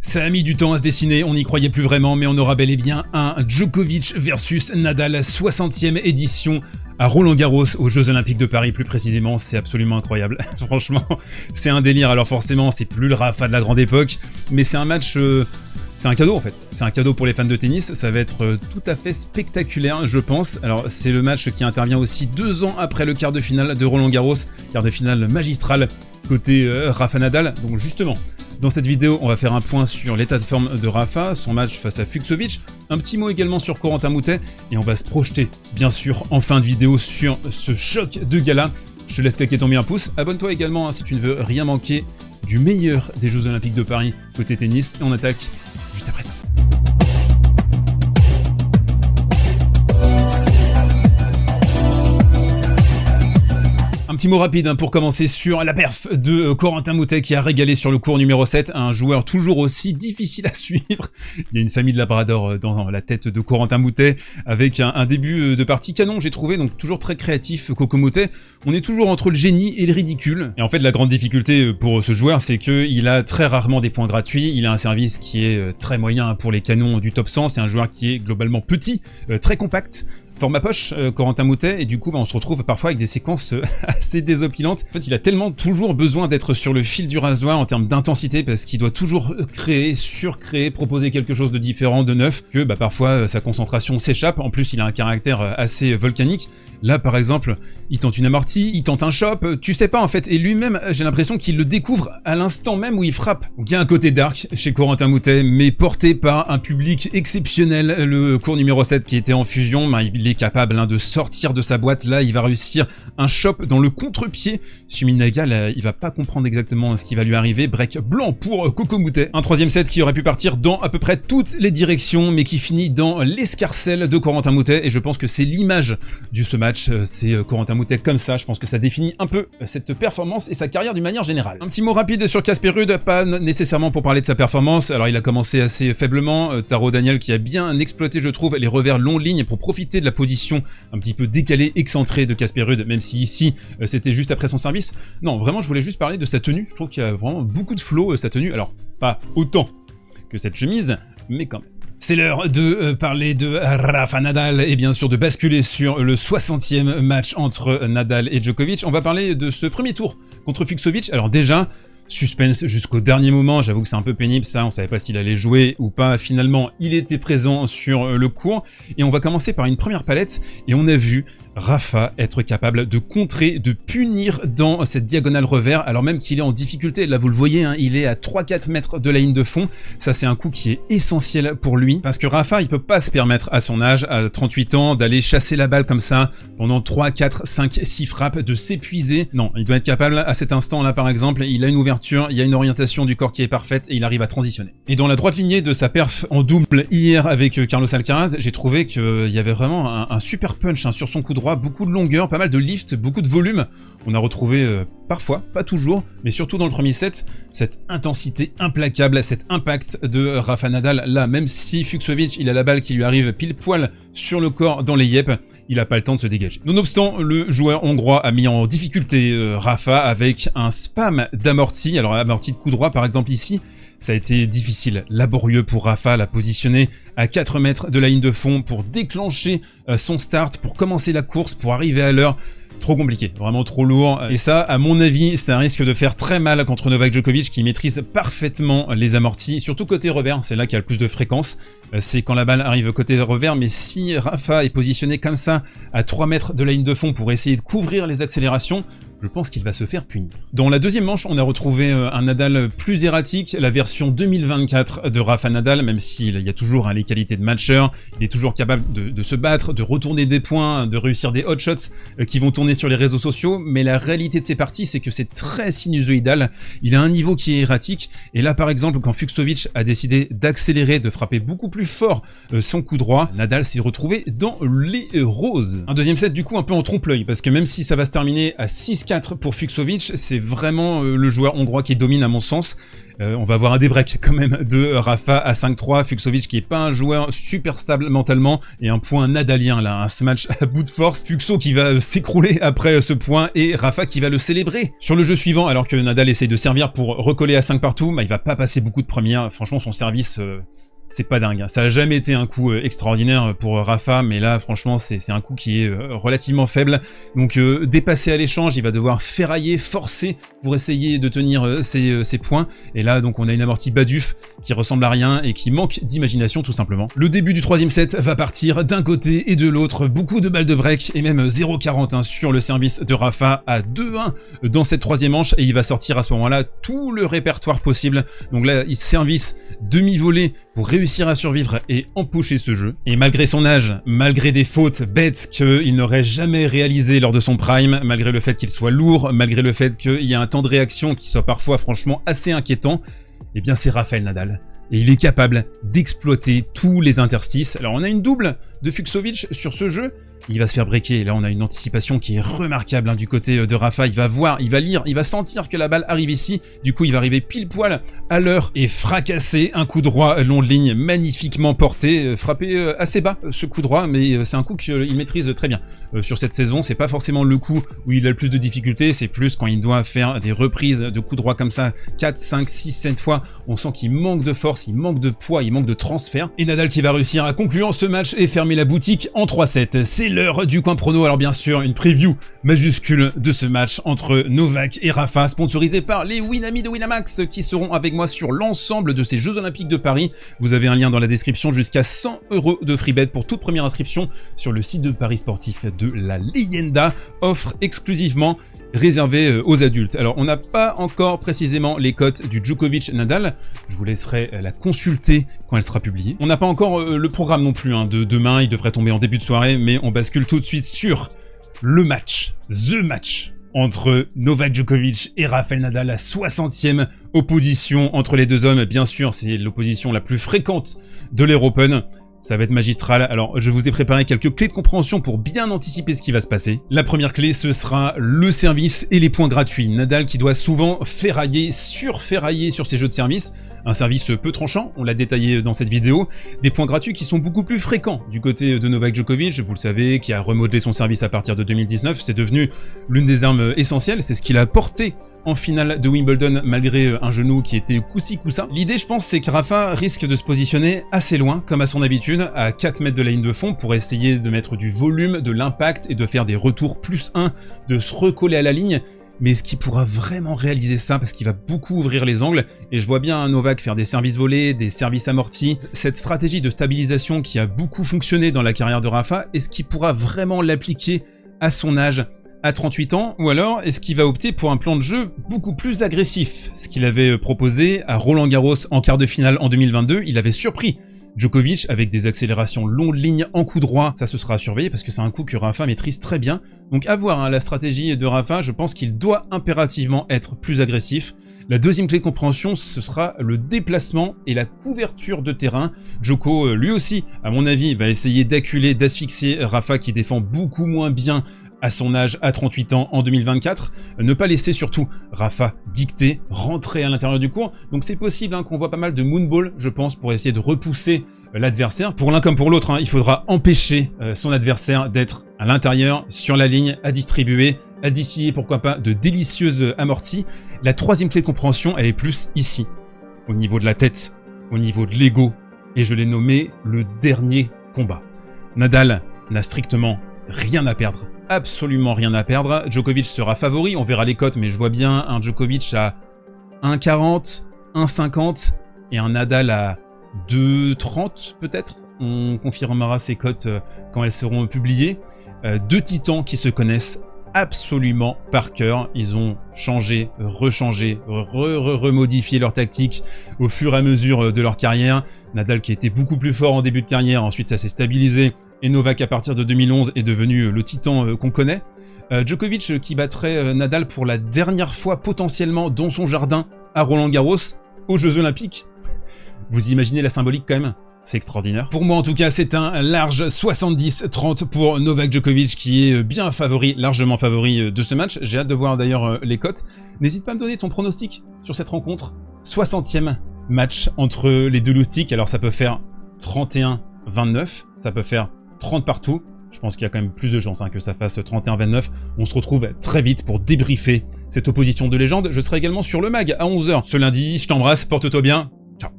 Ça a mis du temps à se dessiner, on n'y croyait plus vraiment, mais on aura bel et bien un Djokovic versus Nadal 60e édition à Roland-Garros, aux Jeux Olympiques de Paris plus précisément. C'est absolument incroyable. Franchement, c'est un délire. Alors forcément, c'est plus le Rafa de la grande époque, mais c'est un match... c'est un cadeau en fait, c'est un cadeau pour les fans de tennis, ça va être tout à fait spectaculaire je pense. Alors c'est le match qui intervient aussi 2 ans après le quart de finale de Roland-Garros, quart de finale magistral côté Rafa Nadal. Donc justement, dans cette vidéo, on va faire un point sur l'état de forme de Rafa, son match face à Fucsovics, un petit mot également sur Corentin Moutet, et on va se projeter bien sûr en fin de vidéo sur ce choc de gala. Je te laisse claquer ton bien pouce, abonne-toi également si tu ne veux rien manquer du meilleur des Jeux Olympiques de Paris côté tennis, et on attaque juste après ça. Un petit mot rapide pour commencer sur la perf de Corentin Moutet qui a régalé sur le court numéro 7, un joueur toujours aussi difficile à suivre. Il y a une famille de labrador dans la tête de Corentin Moutet avec un début de partie canon, j'ai trouvé, donc toujours très créatif Coco Moutet. On est toujours entre le génie et le ridicule. Et en fait la grande difficulté pour ce joueur, c'est qu'il a très rarement des points gratuits, il a un service qui est très moyen pour les canons du top 100, c'est un joueur qui est globalement petit, très compact, format poche, Corentin Moutet, et du coup on se retrouve parfois avec des séquences assez désopilantes. En fait il a tellement toujours besoin d'être sur le fil du rasoir en termes d'intensité, parce qu'il doit toujours créer, surcréer, proposer quelque chose de différent, de neuf, que parfois sa concentration s'échappe. En plus il a un caractère assez volcanique. Là par exemple, il tente une amortie, il tente un chop, tu sais pas en fait, et lui-même j'ai l'impression qu'il le découvre à l'instant même où il frappe. Donc il y a un côté dark chez Corentin Moutet, mais porté par un public exceptionnel. Le cours numéro 7 qui était en fusion, il est capable de sortir de sa boîte. Là il va réussir un chop dans le contre-pied. Suminaga là, il va pas comprendre exactement ce qui va lui arriver. Break blanc pour Coco Moutet. Un troisième set qui aurait pu partir dans à peu près toutes les directions, mais qui finit dans l'escarcelle de Corentin Moutet, et je pense que c'est l'image de ce match, c'est Corentin Moutet comme ça. Je pense que ça définit un peu cette performance et sa carrière d'une manière générale. Un petit mot rapide sur Casper Ruud, pas nécessairement pour parler de sa performance. Alors il a commencé assez faiblement, Taro Daniel qui a bien exploité je trouve les revers longs lignes pour profiter de la position un petit peu décalée, excentrée de Casper Ruud, même si ici c'était juste après son service. Non, vraiment je voulais juste parler de sa tenue, je trouve qu'il y a vraiment beaucoup de flow sa tenue, alors pas autant que cette chemise, mais quand même. C'est l'heure de parler de Rafa Nadal et bien sûr de basculer sur le 60e match entre Nadal et Djokovic. On va parler de ce premier tour contre Fucsovics. Alors déjà, suspense jusqu'au dernier moment, j'avoue que c'est un peu pénible ça, on savait pas s'il allait jouer ou pas. Finalement, il était présent sur le court, et on va commencer par une première palette, et on a vu Rafa être capable de contrer, de punir dans cette diagonale revers, alors même qu'il est en difficulté. Là vous le voyez, il est à 3-4 mètres de la ligne de fond. Ça c'est un coup qui est essentiel pour lui, parce que Rafa il peut pas se permettre à son âge, à 38 ans, d'aller chasser la balle comme ça pendant 3, 4, 5, 6 frappes, de s'épuiser. Non, il doit être capable à cet instant là par exemple, il a une ouverture, il y a une orientation du corps qui est parfaite et il arrive à transitionner. Et dans la droite lignée de sa perf en double hier avec Carlos Alcaraz, j'ai trouvé qu'il y avait vraiment un super punch sur son coup droit, beaucoup de longueur, pas mal de lift, beaucoup de volume. On a retrouvé parfois, pas toujours, mais surtout dans le premier set, cette intensité implacable, cet impact de Rafa Nadal. Là, même si Fucsovics, il a la balle qui lui arrive pile poil sur le corps dans les yep, il n'a pas le temps de se dégager. Nonobstant, le joueur hongrois a mis en difficulté Rafa avec un spam d'amorti. Alors amorti de coup droit par exemple ici, ça a été difficile, laborieux pour Rafa, la positionner à 4 mètres de la ligne de fond pour déclencher son start, pour commencer la course, pour arriver à l'heure. Trop compliqué, vraiment trop lourd, et ça, à mon avis, ça risque de faire très mal contre Novak Djokovic qui maîtrise parfaitement les amortis, surtout côté revers, c'est là qu'il y a le plus de fréquence, c'est quand la balle arrive côté revers, mais si Rafa est positionné comme ça, à 3 mètres de la ligne de fond pour essayer de couvrir les accélérations, je pense qu'il va se faire punir. Dans la deuxième manche, on a retrouvé un Nadal plus erratique, la version 2024 de Rafa Nadal, même s'il y a toujours les qualités de matcher, il est toujours capable de se battre, de retourner des points, de réussir des hot shots qui vont tourner sur les réseaux sociaux, mais la réalité de ces parties, c'est que c'est très sinusoïdal, il a un niveau qui est erratique, et là par exemple, quand Fucsovics a décidé d'accélérer, de frapper beaucoup plus fort son coup droit, Nadal s'est retrouvé dans les roses. Un deuxième set du coup un peu en trompe-l'œil, parce que même si ça va se terminer à 6 6-4 pour Fucsovics, c'est vraiment le joueur hongrois qui domine à mon sens. On va avoir un débreak quand même de Rafa à 5-3, Fucsovics qui est pas un joueur super stable mentalement, et un point nadalien là, un match à bout de force. Fucso qui va s'écrouler après ce point, et Rafa qui va le célébrer. Sur le jeu suivant, alors que Nadal essaye de servir pour recoller à 5 partout, bah, il va pas passer beaucoup de premières, franchement son service... c'est pas dingue, hein. Ça a jamais été un coup extraordinaire pour Rafa, mais là franchement c'est un coup qui est relativement faible. Donc dépassé à l'échange, il va devoir ferrailler, forcer pour essayer de tenir ses points. Et là donc on a une amortie Baduf qui ressemble à rien et qui manque d'imagination tout simplement. Le début du troisième set va partir d'un côté et de l'autre, beaucoup de balles de break et même 0,40 hein, sur le service de Rafa à 2-1 dans cette troisième manche, et il va sortir à ce moment-là tout le répertoire possible. Donc là il service demi-volée pour réussir à survivre et empocher ce jeu. Et malgré son âge, malgré des fautes bêtes qu'il n'aurait jamais réalisées lors de son prime, malgré le fait qu'il soit lourd, malgré le fait qu'il y a un temps de réaction qui soit parfois franchement assez inquiétant, eh bien c'est Rafael Nadal. Et il est capable d'exploiter tous les interstices. Alors on a une double de Fucsovics sur ce jeu. Il va se faire breaker, et là on a une anticipation qui est remarquable hein, du côté de Rafa. Il va voir, il va lire, il va sentir que la balle arrive ici, du coup il va arriver pile poil à l'heure et fracasser un coup droit long de ligne magnifiquement porté, frappé assez bas ce coup droit, mais c'est un coup qu'il maîtrise très bien. Sur cette saison, c'est pas forcément le coup où il a le plus de difficultés, c'est plus quand il doit faire des reprises de coups droits comme ça, 4, 5, 6, 7 fois, on sent qu'il manque de force, il manque de poids, il manque de transfert. Et Nadal qui va réussir à conclure ce match et fermer la boutique en 3-7. C'est l'heure du coin prono. Alors bien sûr, une preview majuscule de ce match entre Novak et Rafa, sponsorisé par les Winami de Winamax qui seront avec moi sur l'ensemble de ces Jeux Olympiques de Paris. Vous avez un lien dans la description, jusqu'à 100 € de free bet pour toute première inscription sur le site de Paris Sportif de la Leyenda, offre exclusivement réservé aux adultes. Alors on n'a pas encore précisément les cotes du Djokovic-Nadal, je vous laisserai la consulter quand elle sera publiée. On n'a pas encore le programme non plus hein, de demain, il devrait tomber en début de soirée, mais on bascule tout de suite sur le match, the match entre Novak Djokovic et Rafael Nadal, la 60e opposition entre les deux hommes. Bien sûr, c'est l'opposition la plus fréquente de l'Air Open. Ça va être magistral. Alors, je vous ai préparé quelques clés de compréhension pour bien anticiper ce qui va se passer. La première clé, ce sera le service et les points gratuits. Nadal qui doit souvent ferrailler, surferrailler sur ses jeux de service. Un service peu tranchant, on l'a détaillé dans cette vidéo. Des points gratuits qui sont beaucoup plus fréquents du côté de Novak Djokovic, vous le savez, qui a remodelé son service à partir de 2019. C'est devenu l'une des armes essentielles, c'est ce qu'il a porté en finale de Wimbledon malgré un genou qui était coup-ci coup-ça. L'idée je pense c'est que Rafa risque de se positionner assez loin comme à son habitude, à 4 mètres de la ligne de fond pour essayer de mettre du volume, de l'impact et de faire des retours +1, de se recoller à la ligne. Mais est-ce qu'il pourra vraiment réaliser ça? Parce qu'il va beaucoup ouvrir les angles, et je vois bien un Novak faire des services volés, des services amortis. Cette stratégie de stabilisation qui a beaucoup fonctionné dans la carrière de Rafa, est-ce qu'il pourra vraiment l'appliquer à son âge, à 38 ans, ou alors est-ce qu'il va opter pour un plan de jeu beaucoup plus agressif? Ce qu'il avait proposé à Roland Garros en quart de finale en 2022, il avait surpris Djokovic avec des accélérations longues lignes en coup droit. Ça se sera à surveiller parce que c'est un coup que Rafa maîtrise très bien. Donc à voir hein, la stratégie de Rafa, je pense qu'il doit impérativement être plus agressif. La deuxième clé de compréhension, ce sera le déplacement et la couverture de terrain. Djoko, lui aussi, à mon avis, va essayer d'acculer, d'asphyxier Rafa qui défend beaucoup moins bien à son âge, à 38 ans, en 2024. Ne pas laisser surtout Rafa dicter, rentrer à l'intérieur du court. Donc c'est possible hein, qu'on voit pas mal de moonball, je pense, pour essayer de repousser l'adversaire. Pour l'un comme pour l'autre, hein, il faudra empêcher son adversaire d'être à l'intérieur, sur la ligne, à distribuer, à distiller, pourquoi pas, de délicieuses amorties. La troisième clé de compréhension, elle est plus ici, au niveau de la tête, au niveau de l'ego, et je l'ai nommé le dernier combat. Nadal n'a strictement rien à perdre, absolument rien à perdre. Djokovic sera favori, on verra les cotes, mais je vois bien un Djokovic à 1,40, 1,50 et un Nadal à 2,30 peut-être. On confirmera ces cotes quand elles seront publiées. Deux titans qui se connaissent absolument par cœur. Ils ont changé, rechangé, remodifié leur tactique au fur et à mesure de leur carrière. Nadal qui était beaucoup plus fort en début de carrière, ensuite ça s'est stabilisé, et Novak à partir de 2011 est devenu le titan qu'on connaît. Djokovic qui battrait Nadal pour la dernière fois potentiellement dans son jardin à Roland Garros, aux Jeux Olympiques. Vous imaginez la symbolique quand même? C'est extraordinaire. Pour moi, en tout cas, c'est un large 70-30 pour Novak Djokovic, qui est bien favori, largement favori de ce match. J'ai hâte de voir d'ailleurs les cotes. N'hésite pas à me donner ton pronostic sur cette rencontre. 60e match entre les deux loustiques. Alors, ça peut faire 31-29, ça peut faire 30 partout. Je pense qu'il y a quand même plus de chances que ça fasse 31-29. On se retrouve très vite pour débriefer cette opposition de légende. Je serai également sur le mag à 11 h ce lundi. Je t'embrasse, porte-toi bien.